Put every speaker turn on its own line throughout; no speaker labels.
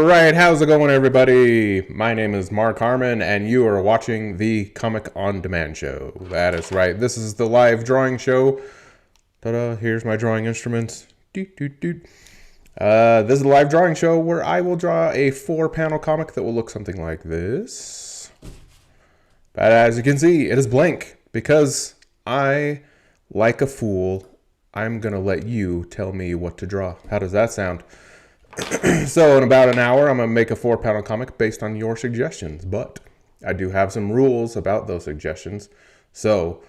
All right, how's it going, everybody? My name is Mark Harmon, and you are watching the Comic on Demand show. That is right. This is the live drawing show. Ta-da! Here's my drawing instruments. This is the live drawing show where I will draw a 4-panel comic that will look something like this. But as you can see, it is blank because I, like a fool, I'm gonna let you tell me what to draw. How does that sound? So in about an hour, I'm going to make a 4-panel comic based on your suggestions, but I do have some rules about those suggestions. So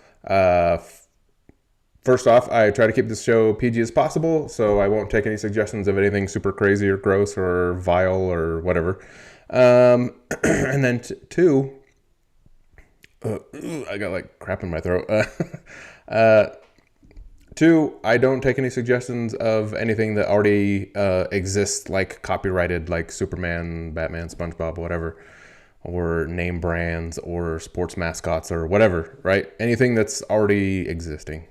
first off, I try to keep this show PG as possible, so I won't take any suggestions of anything super crazy or gross or vile or whatever. And then two, I got like crap in my throat. Two, I don't take any suggestions of anything that already exists, like copyrighted, like Superman, Batman, SpongeBob, whatever, or name brands or sports mascots or whatever, right? Anything that's already existing,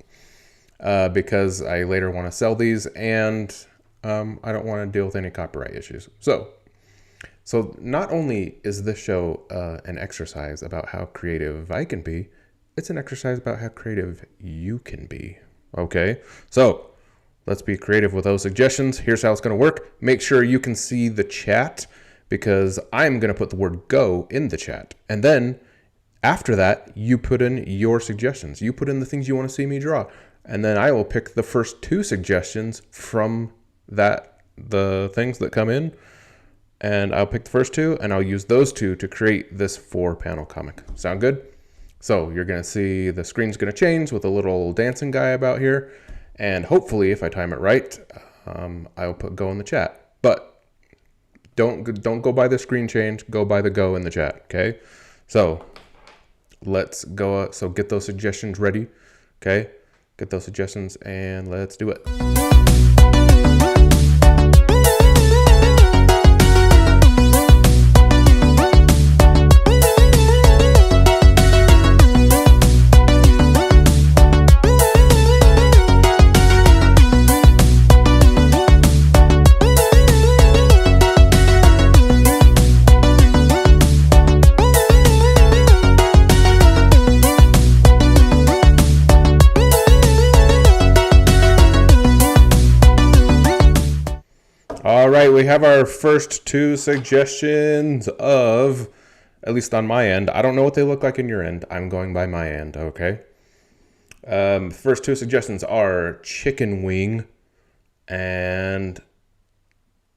because I later want to sell these, and I don't want to deal with any copyright issues. So not only is this show an exercise about how creative I can be, it's an exercise about how creative you can be. Okay, so let's be creative with those suggestions. Here's how it's going to work. Make sure you can see the chat because I'm going to put the word go in the chat. And then after that, you put in your suggestions. You put in the things you want to see me draw. And then I will pick the first 2 suggestions from the things that come in. And I'll pick the first 2 and I'll use those 2 to create this 4-panel comic. Sound good? So you're going to see the screen's going to change with a little dancing guy about here. And hopefully, if I time it right, I'll put go in the chat. But don't go by the screen change. Go by the go in the chat, okay? So let's go. So get those suggestions ready, okay? Get those suggestions and let's do it. All right, we have our first 2 suggestions of, at least on my end. I don't know what they look like in your end. I'm going by my end, okay? First 2 suggestions are chicken wing, and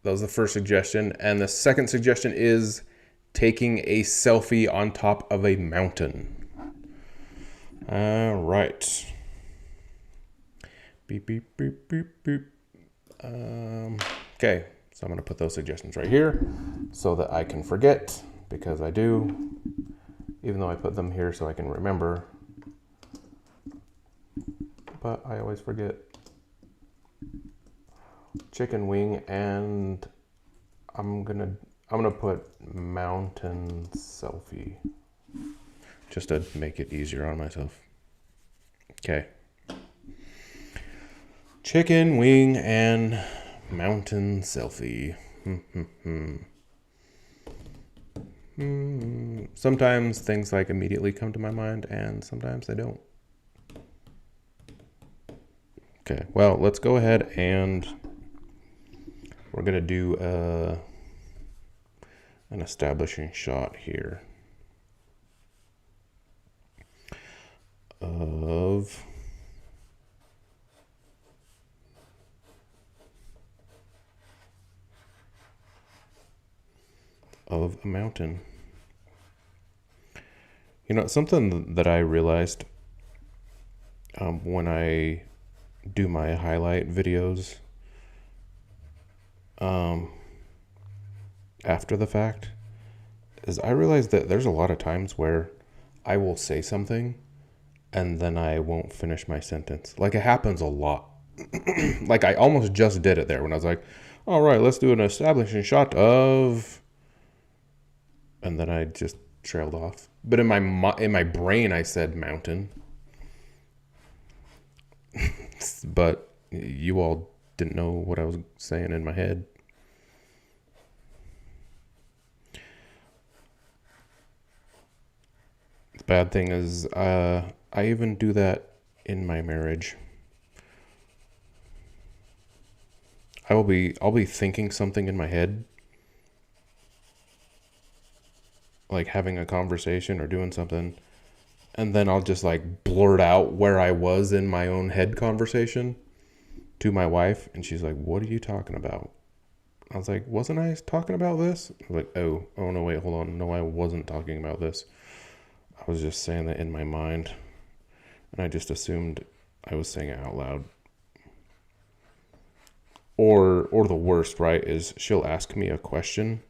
that was the first suggestion. And the second suggestion is taking a selfie on top of a mountain. All right. Beep, beep, beep, beep, beep. Okay, so I'm going to put those suggestions right here so that I can forget, because I do, even though I put them here so I can remember, but I always forget. Chicken wing, and I'm gonna put mountain selfie just to make it easier on myself. Okay. Chicken wing and mountain selfie. Sometimes things like immediately come to my mind, and sometimes they don't. Okay, well, let's go ahead and we're gonna do an establishing shot here of a mountain. You know, something that I realized when I do my highlight videos after the fact is I realized that there's a lot of times where I will say something and then I won't finish my sentence. Like, it happens a lot. Like, I almost just did it there when I was like, all right, let's do an establishing shot of, and then I just trailed off. But in my brain, I said mountain. But you all didn't know what I was saying in my head. Bad thing is, I even do that in my marriage. I'll be thinking something in my head, like having a conversation or doing something, and then I'll just like blurt out where I was in my own head conversation to my wife, and she's like, "What are you talking about?" I was like, "Wasn't I talking about this?" I was like, "Oh no, wait, hold on. No, I wasn't talking about this. I was just saying that in my mind." And I just assumed I was saying it out loud. Or the worst, right, is she'll ask me a question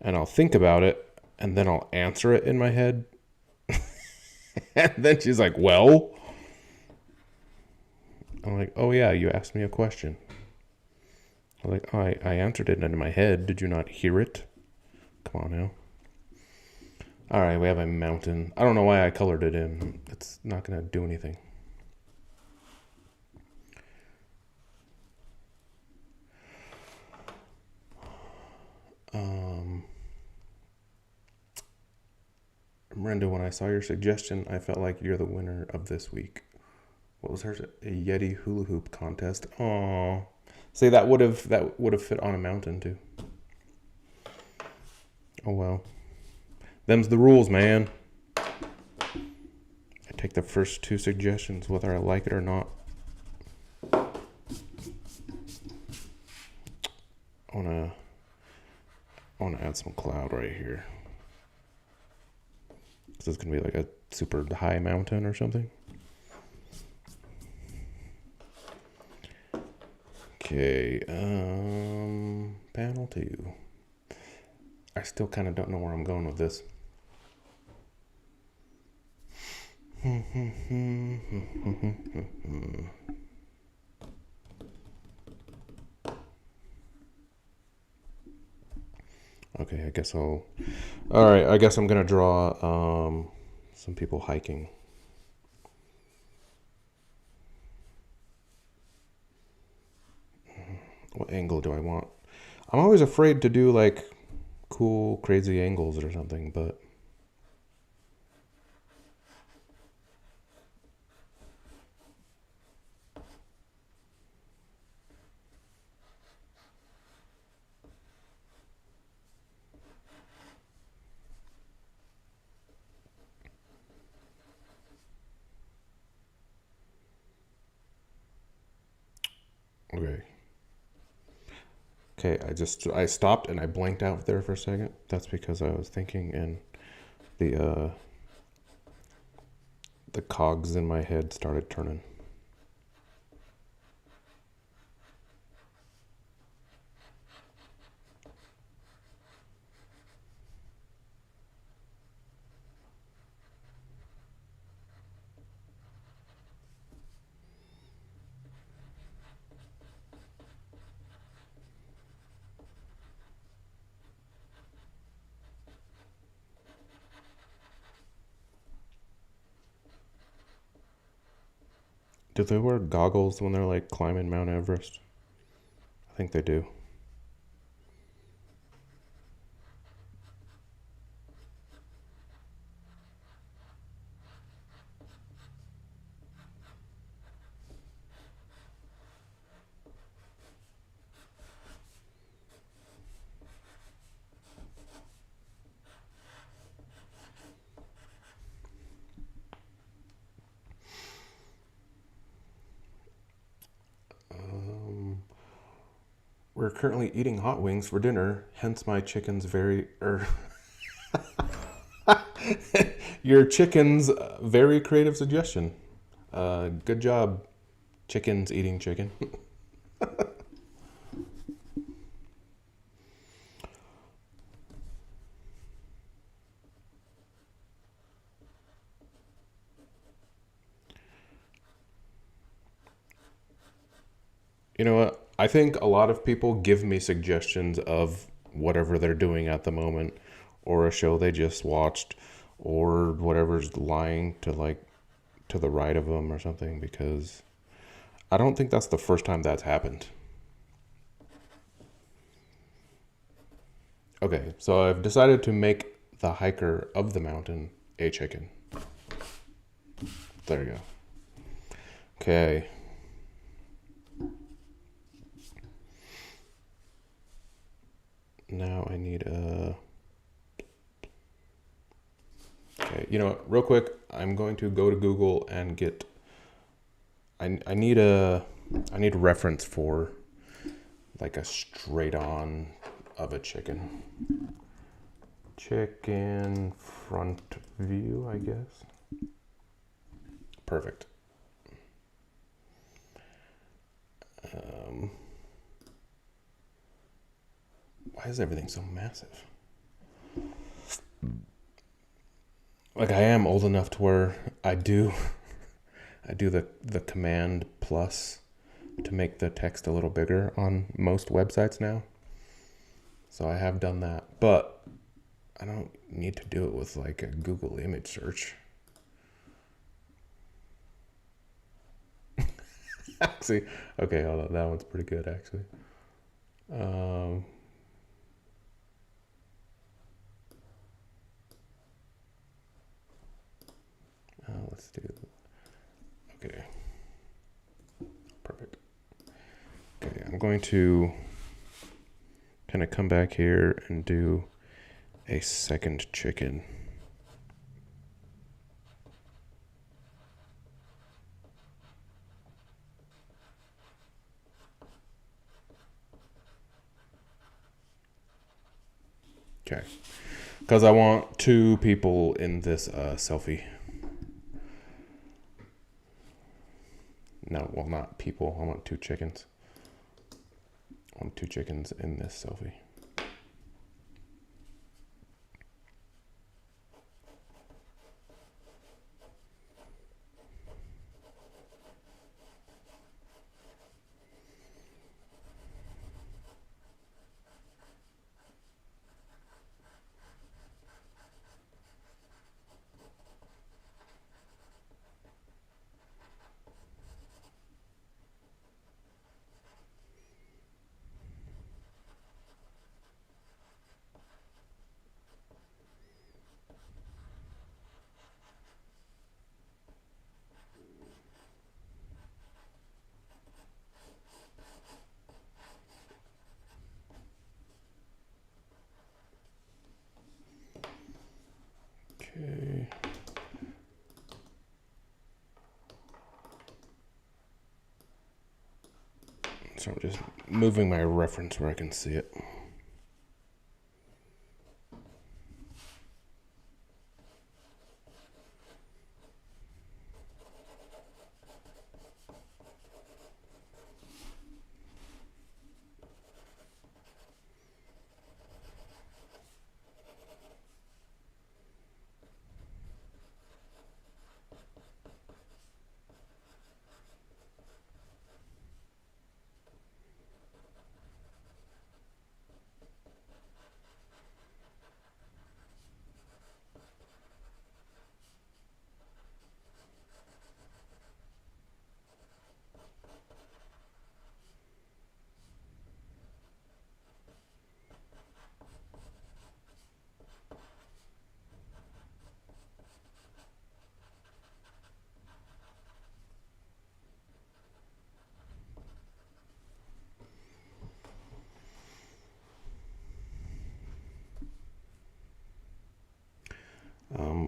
and I'll think about it and then I'll answer it in my head. And then she's like, "Well," I'm like, "Oh yeah, you asked me a question." I'm like, "Oh, I answered it in my head. Did you not hear it?" Come on now. All right, we have a mountain. I don't know why I colored it in. It's not going to do anything. Miranda, when I saw your suggestion, I felt like you're the winner of this week. What was hers? A Yeti hula hoop contest. Aww. See, that would have fit on a mountain too. Oh well. Them's the rules, man. I take the first two suggestions, whether I like it or not. I wanna add some cloud right here. This is gonna be like a super high mountain or something. Okay, panel 2. I still kind of don't know where I'm going with this. Okay, I guess I'll... Alright, I guess I'm gonna draw some people hiking. What angle do I want? I'm always afraid to do like cool, crazy angles or something, but okay. Okay, I stopped and I blanked out there for a second. That's because I was thinking and the the cogs in my head started turning. Do they wear goggles when they're like climbing Mount Everest? I think they do. We're currently eating hot wings for dinner, hence my chicken's your chicken's very creative suggestion. Good job, chickens eating chicken. You know what? I think a lot of people give me suggestions of whatever they're doing at the moment, or a show they just watched, or whatever's lying to like to the right of them or something, because I don't think that's the first time that's happened. Okay, so I've decided to make the hiker of the mountain a chicken. There you go. Okay. Now I need a... Okay, you know what? Real quick, I'm going to go to Google and get... I need a reference for like a straight on of a chicken. Chicken front view, I guess. Perfect. Why is everything so massive? Like, I am old enough to where I do the command plus to make the text a little bigger on most websites now. So I have done that, but I don't need to do it with like a Google image search. See, okay, hold on, that one's pretty good actually. Let's do. Okay, perfect. Okay, I'm going to kind of come back here and do a second chicken. Okay, because I want 2 people in this selfie. No, well, not people. I want 2 chickens. I want 2 chickens in this selfie. Okay. So I'm just moving my reference where I can see it.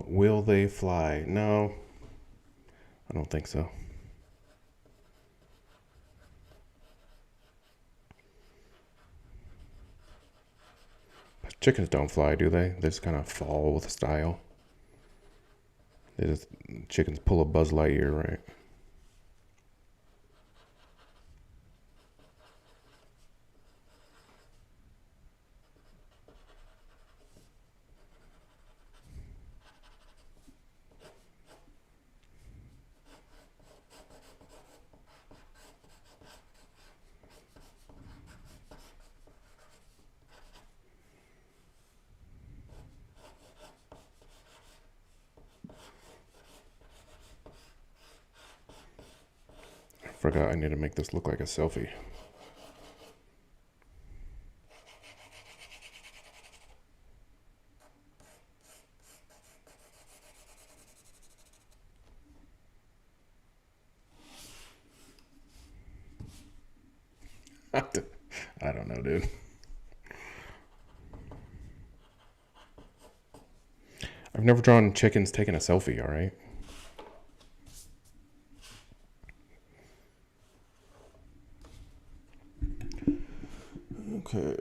Will they fly? No, I don't think so. But chickens don't fly, do they? They just kind of fall with style. Chickens pull a Buzz Lightyear, right? I forgot I need to make this look like a selfie. I don't know, dude. I've never drawn chickens taking a selfie, all right? Okay.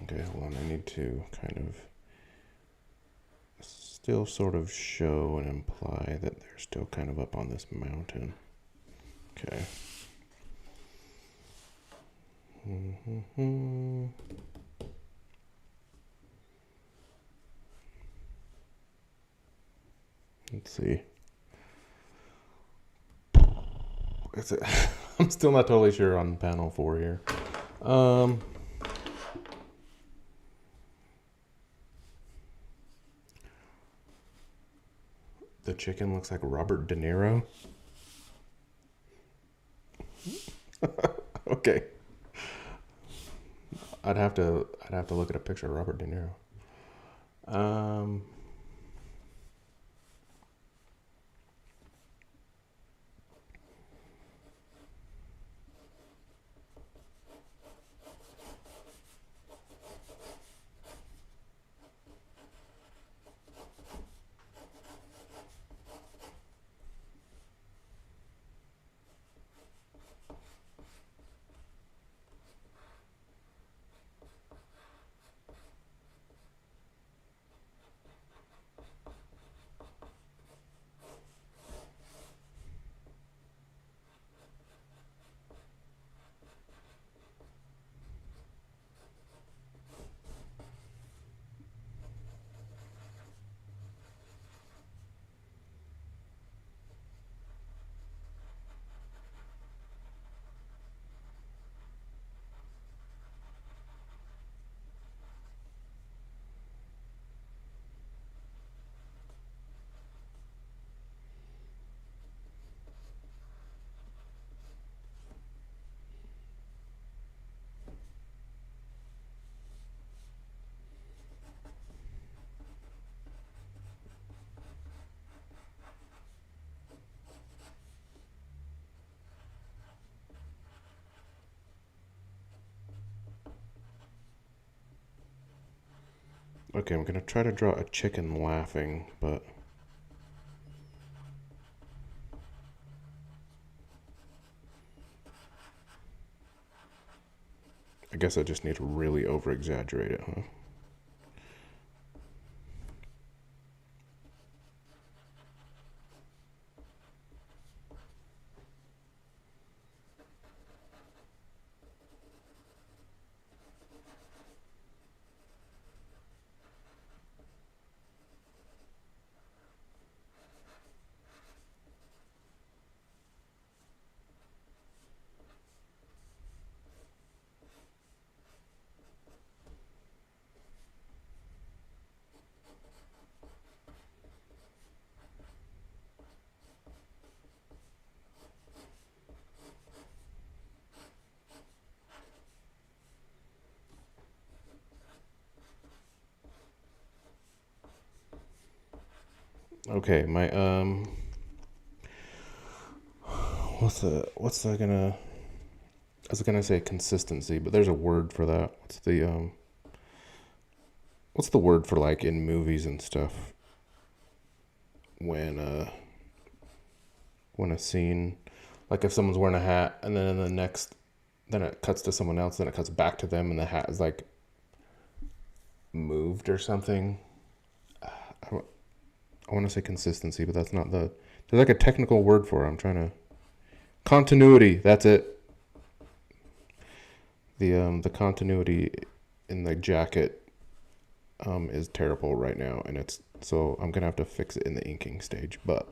Okay, hold on. I need to kind of still sort of show and imply that they're still kind of up on this mountain. Okay. Let's see. I'm still not totally sure on panel 4 here. The chicken looks like Robert De Niro. Okay. I'd have to look at a picture of Robert De Niro. Okay, I'm gonna try to draw a chicken laughing, but I guess I just need to really over exaggerate it, huh? Okay, my what's that gonna? I was gonna say consistency, but there's a word for that. What's the word for like in movies and stuff when when a scene, like if someone's wearing a hat and then in the next, then it cuts to someone else, then it cuts back to them and the hat is like moved or something. I want to say consistency, but that's not the. There's like a technical word for it. I'm trying to. Continuity. That's it. The continuity in the jacket is terrible right now, and it's so I'm gonna have to fix it in the inking stage. But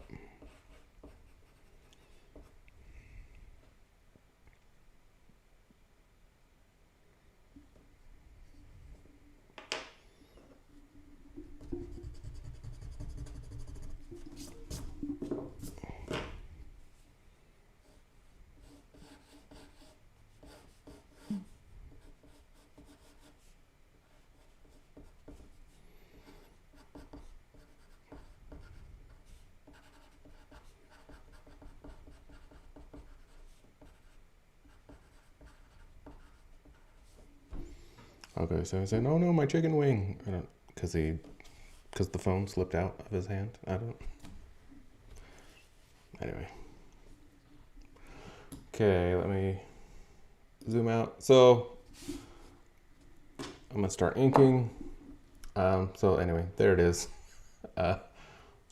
Okay, so he's saying, "Oh no, my chicken wing!" I don't, because the phone slipped out of his hand. I don't. Anyway. Okay, let me zoom out. So I'm gonna start inking. So anyway, there it is.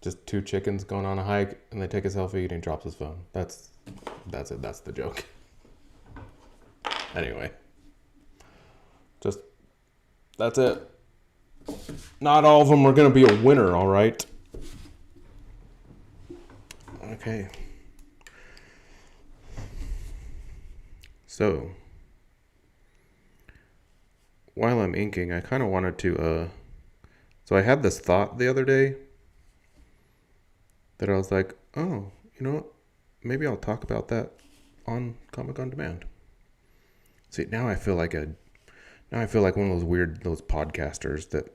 Just two chickens going on a hike, and they take a selfie, and he drops his phone. That's it. That's the joke. Anyway, just that's it. Not all of them are gonna be a winner, all right? Okay. So while I'm inking, I kind of wanted to. So I had this thought the other day that I was like, oh, you know what? Maybe I'll talk about that on Comic on Demand. See, now I feel like one of those podcasters that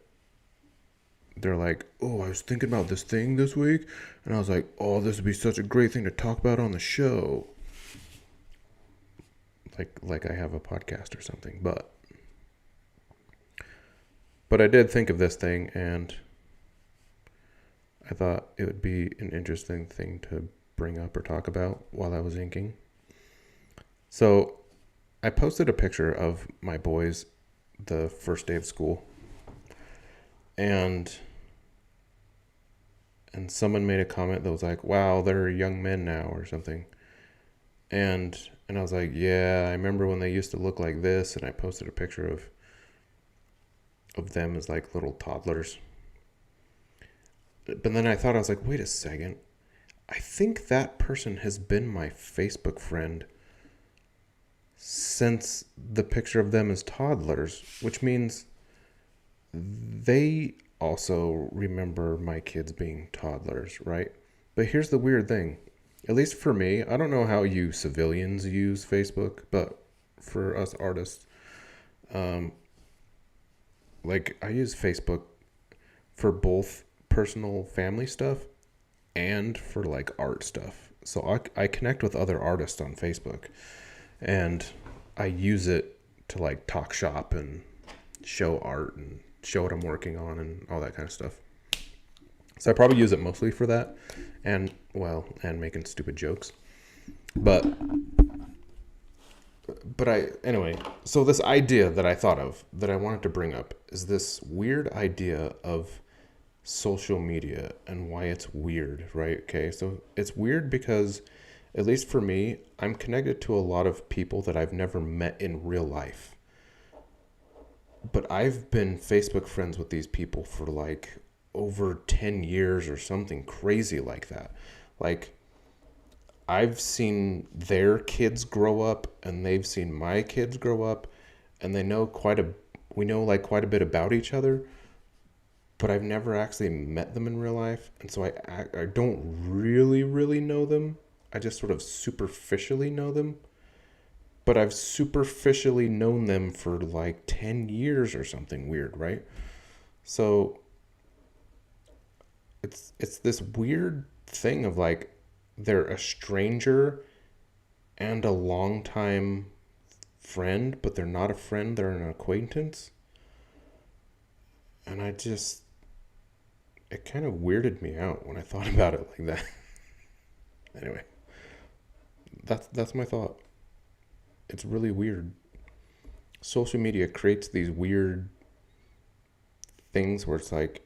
they're like, oh, I was thinking about this thing this week, and I was like, oh, this would be such a great thing to talk about on the show. Like I have a podcast or something, but I did think of this thing, and I thought it would be an interesting thing to bring up or talk about while I was inking. So I posted a picture of my boys the first day of school, and someone made a comment that was like, wow, they're young men now or something. And I was like, yeah, I remember when they used to look like this, and I posted a picture of them as like little toddlers. But then I was like, wait a second. I think that person has been my Facebook friend since the picture of them as toddlers, which means they also remember my kids being toddlers, right? But here's the weird thing. At least for me, I don't know how you civilians use Facebook, but for us artists, like I use Facebook for both personal family stuff and for like art stuff. So I connect with other artists on Facebook, and I use it to like talk shop and show art and show what I'm working on and all that kind of stuff. So I probably use it mostly for that, and making stupid jokes. But anyway, so this idea that I thought of that I wanted to bring up is this weird idea of social media and why it's weird, right? Okay, so it's weird because, at least for me, I'm connected to a lot of people that I've never met in real life. But I've been Facebook friends with these people for like over 10 years or something crazy like that. Like, I've seen their kids grow up, and they've seen my kids grow up, and we know quite a bit about each other, but I've never actually met them in real life. And so I don't really know them. I just sort of superficially know them. But I've superficially known them for like 10 years or something weird, right? So it's this weird thing of like, they're a stranger and a longtime friend, but they're not a friend, they're an acquaintance. And it kind of weirded me out when I thought about it like that. Anyway, that's my thought. It's really weird. Social media creates these weird things where it's like,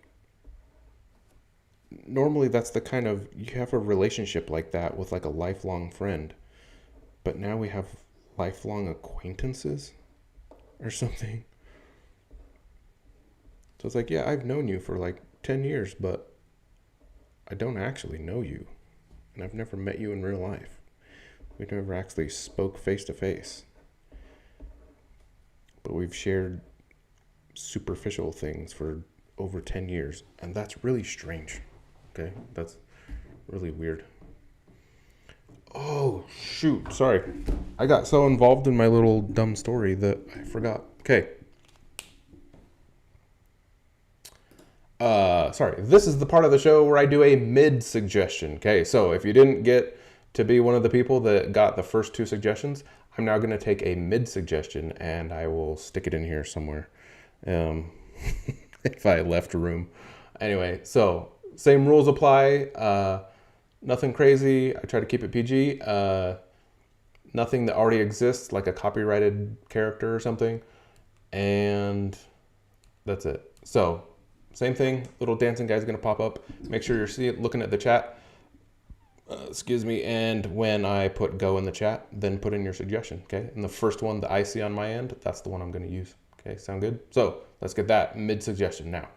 normally that's the kind of, you have a relationship like that with like a lifelong friend, but now we have lifelong acquaintances or something. So it's like, yeah, I've known you for like 10 years, but I don't actually know you, and I've never met you in real life. We never actually spoke face to face, but we've shared superficial things for over 10 years, and that's really strange. Okay, that's really weird. Oh, shoot. Sorry. I got so involved in my little dumb story that I forgot. Okay. Sorry. This is the part of the show where I do a mid suggestion. Okay, so if you didn't get to be one of the people that got the first two suggestions, I'm now going to take a mid suggestion and I will stick it in here somewhere. If I left a room. Anyway, so same rules apply. Nothing crazy. I try to keep it PG. Nothing that already exists, like a copyrighted character or something. And that's it. So same thing. Little dancing guy's going to pop up. Make sure you're looking at the chat. Excuse me. And when I put go in the chat, then put in your suggestion. Okay. And the first one that I see on my end, that's the one I'm going to use. Okay. Sound good? So let's get that mid suggestion now.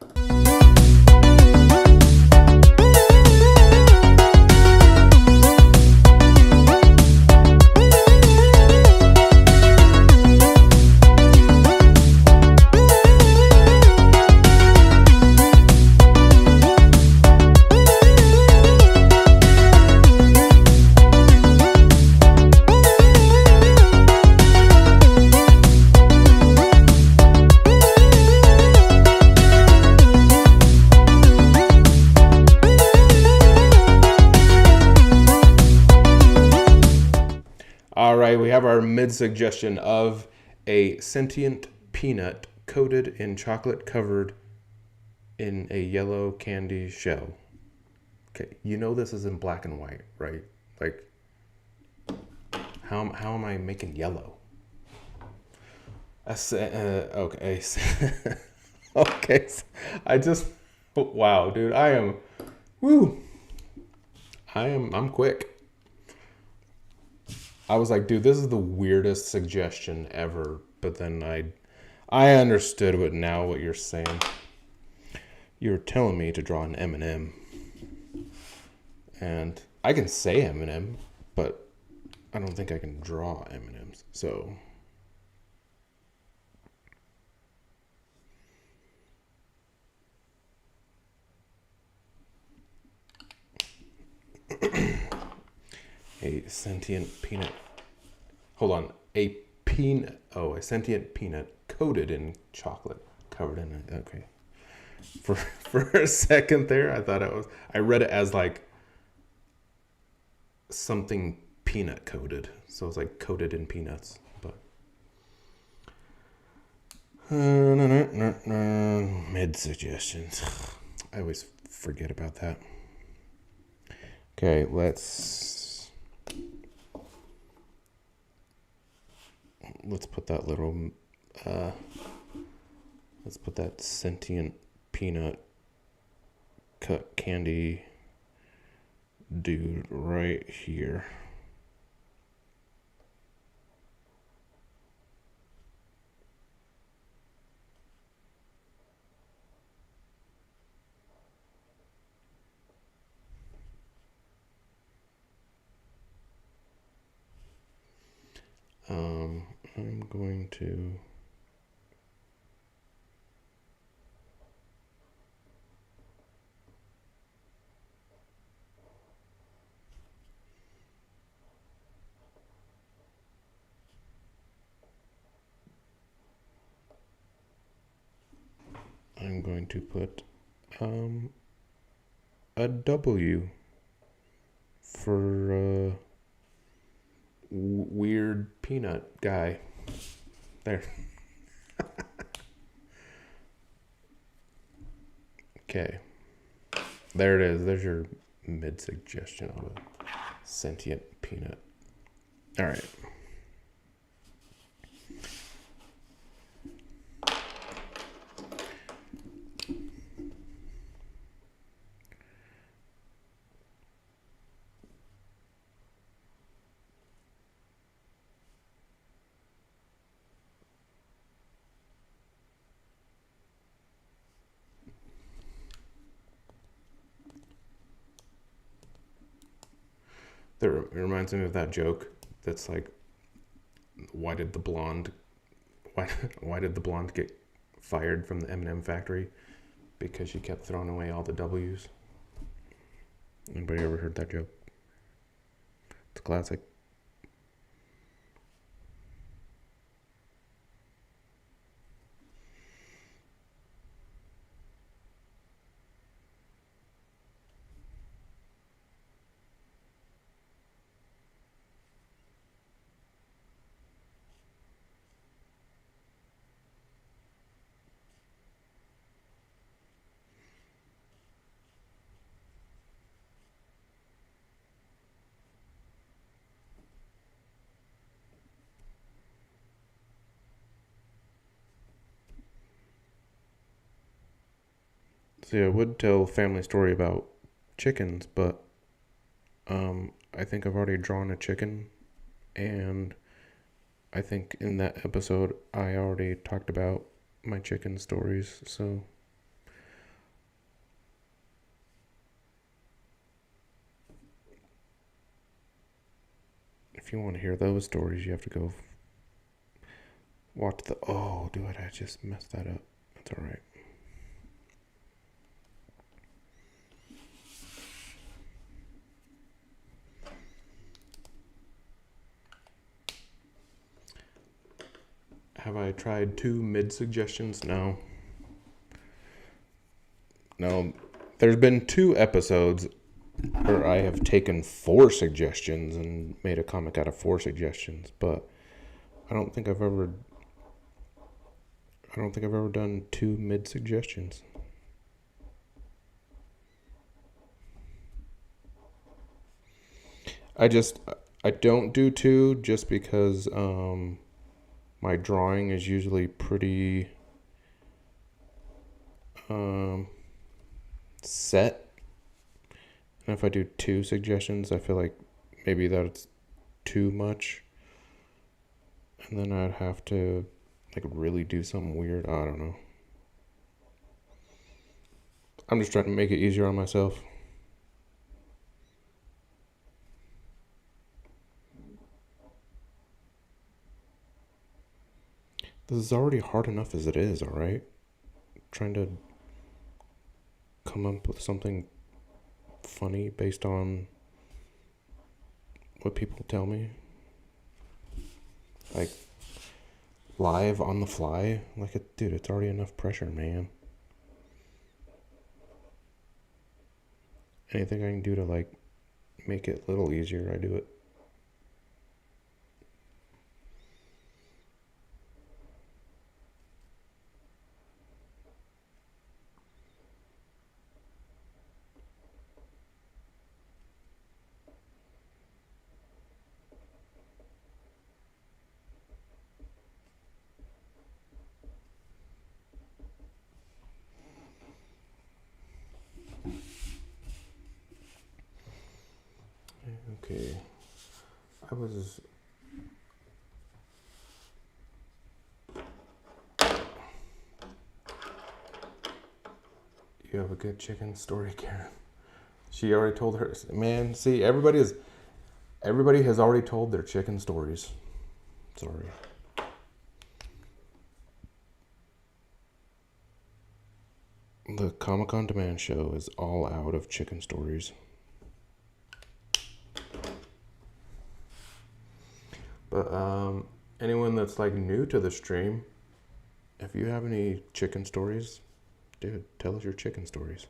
All right, we have our mid suggestion of a sentient peanut coated in chocolate covered in a yellow candy shell. Okay, you know this is in black and white, right? Like, how am I making yellow? Okay. Okay, I just, wow, dude, I'm quick. I was like, dude, this is the weirdest suggestion ever. But then I understood what you're saying. You're telling me to draw an M&M. And I can say M&M, but I don't think I can draw M&Ms. So a sentient peanut. Hold on. A sentient peanut coated in chocolate, covered in it. Okay. For a second there, I read it as like something peanut coated. So it's like coated in peanuts. But mid suggestions. I always forget about that. Okay, let's put that little let's put that sentient peanut cut candy dude right here. I'm going to put a W for weird peanut guy. There. Okay. There it is. There's your mid suggestion of a sentient peanut. All right. It reminds me of that joke that's like, why did the blonde get fired from the M&M factory? Because she kept throwing away all the W's. Anybody ever heard that joke? It's a classic. See, I would tell a family story about chickens, but I think I've already drawn a chicken, and I think in that episode I already talked about my chicken stories. So if you want to hear those stories, you have to go watch the. Oh, dude, I just messed that up. That's all right. Have I tried 2 mid suggestions? No. No. There's been 2 episodes where I have taken 4 suggestions and made a comic out of 4 suggestions, but I don't think I've ever done 2 mid suggestions. I don't do 2 just because my drawing is usually pretty set. And if I do 2 suggestions, I feel like maybe that's too much. And then I'd have to like really do something weird. I don't know. I'm just trying to make it easier on myself. This is already hard enough as it is, alright? Trying to come up with something funny based on what people tell me. Like, live on the fly. Like, dude, it's already enough pressure, man. Anything I can do to, like, make it a little easier, I do it. Okay. I was. You have a good chicken story, Karen. She already told her. Man, see, everybody has already told their chicken stories. Sorry. The Comic On Demand show is all out of chicken stories. But anyone that's like new to the stream, if you have any chicken stories, dude, tell us your chicken stories.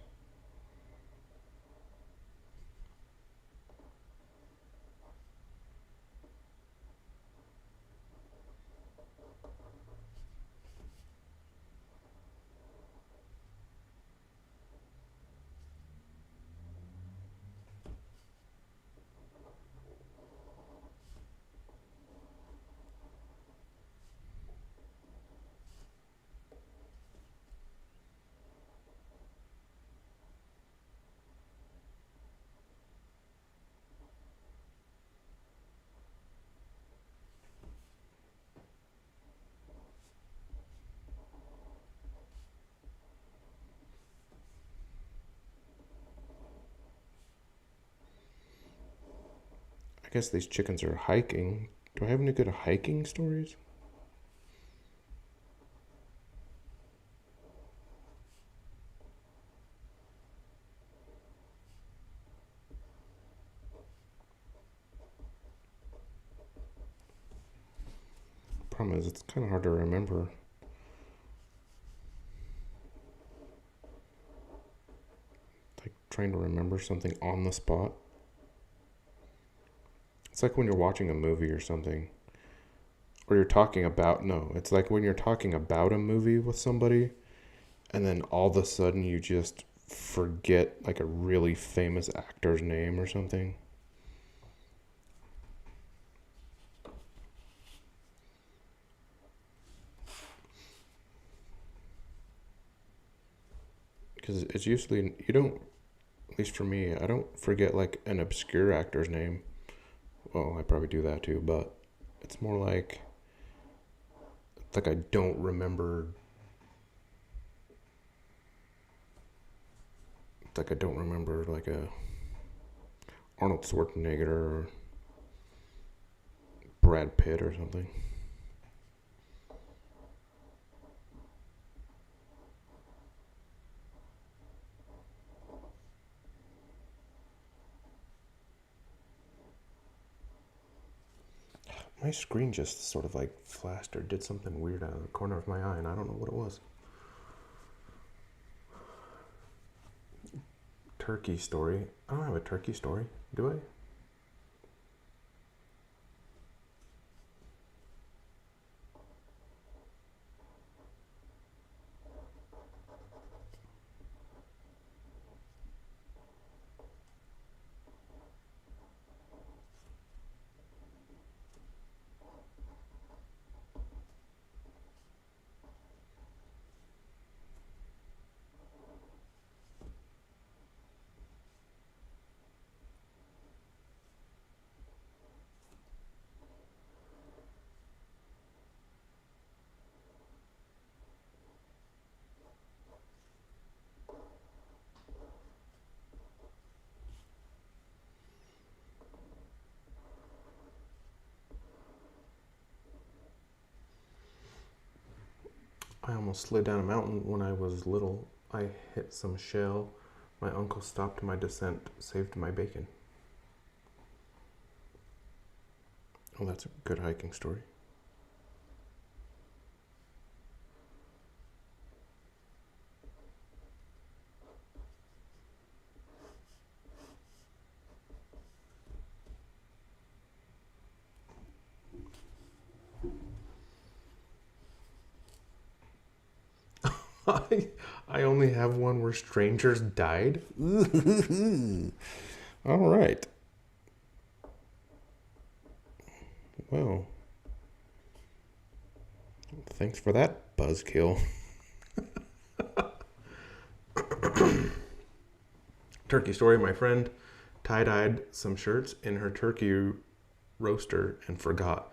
I guess these chickens are hiking. Do I have any good hiking stories? Problem is, it's kind of hard to remember. Like trying to remember something on the spot. It's like when you're watching a movie or something. Or you're talking about, no, it's like when you're talking about a movie with somebody, and then all of a sudden you just forget like a really famous actor's name or something. Because it's usually, you don't, at least for me, I don't forget like an obscure actor's name. Well, I probably do that too, but it's more like I don't remember, like I don't remember like a Arnold Schwarzenegger or Brad Pitt or something. My screen just sort of like flashed or did something weird out of the corner of my eye, and I don't know what it was. Turkey story. I don't have a turkey story, do I? I almost slid down a mountain when I was little. I hit some shell. My uncle stopped my descent, saved my bacon. Oh, that's a good hiking story. I only have one where strangers died. All right. Well, thanks for that buzzkill. Turkey story. My friend tie-dyed some shirts in her turkey roaster and forgot.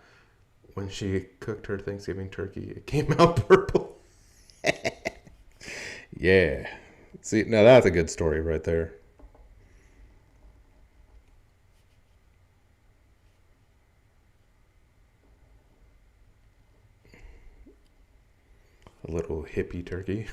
When she cooked her Thanksgiving turkey, it came out purple. Yeah. See, now that's a good story right there. A little hippie turkey.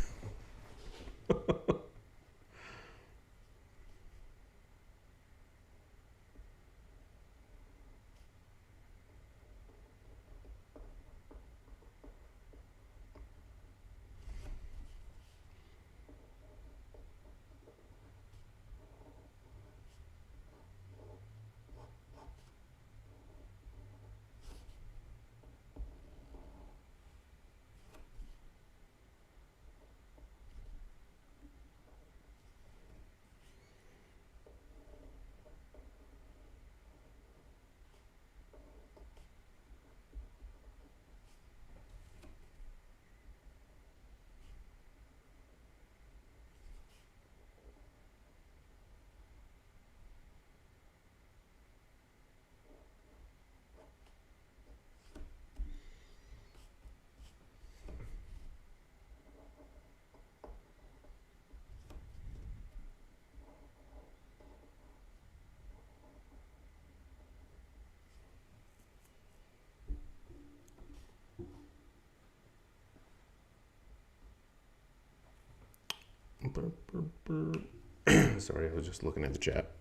Sorry, I was just looking at the chat.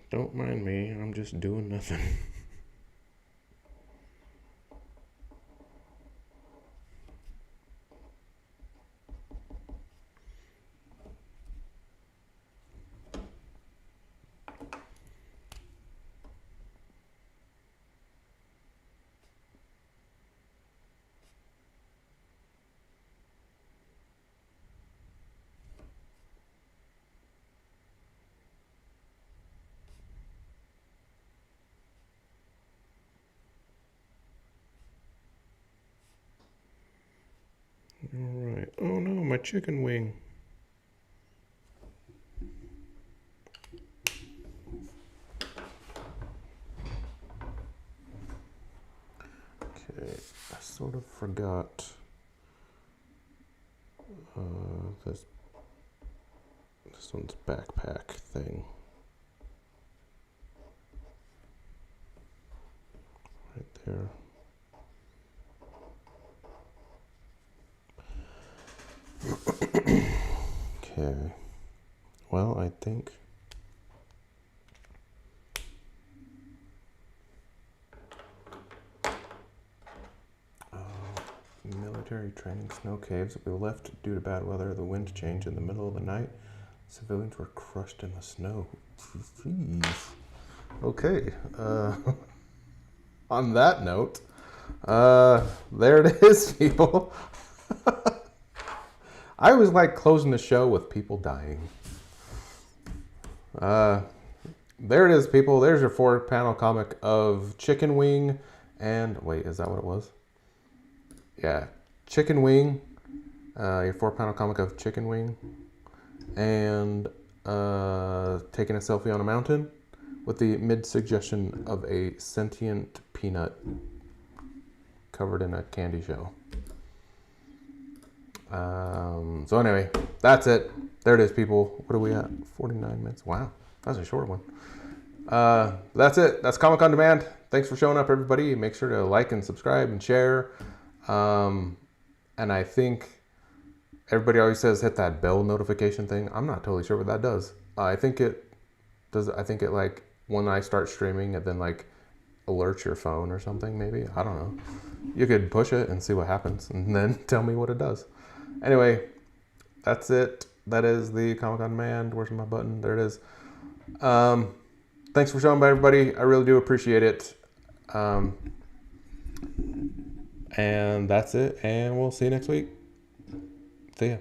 Don't mind me, I'm just doing nothing. All Oh no, my chicken wing. Okay, I sort of forgot this one's backpack thing. Right there. Okay. Well, I think military training snow caves we left due to bad weather. The wind changed in the middle of the night. Civilians were crushed in the snow. Jeez. Okay. On that note, there it is, people. I always like closing the show with people dying. There it is, people. There's your 4-panel comic of Chicken Wing and... Wait, is that what it was? Yeah. Chicken Wing. Your 4-panel comic of Chicken Wing. And taking a selfie on a mountain with the mid-suggestion of a sentient peanut covered in a candy shell. So anyway, that's it. There it is, people. What are we at? 49 minutes. Wow, that's a short one. That's it. That's Comic on Demand. Thanks for showing up, everybody. Make sure to like and subscribe and share. And I think everybody always says hit that bell notification thing. I'm not totally sure what that does. I think it does. I think it, like, when I start streaming, it then like alerts your phone or something. Maybe, I don't know. You could push it and see what happens, and then tell me what it does. Anyway, that's it. That is the Comic on Demand. Where's my button? There it is. Thanks for showing by, everybody. I really do appreciate it. And that's it. And we'll see you next week. See ya.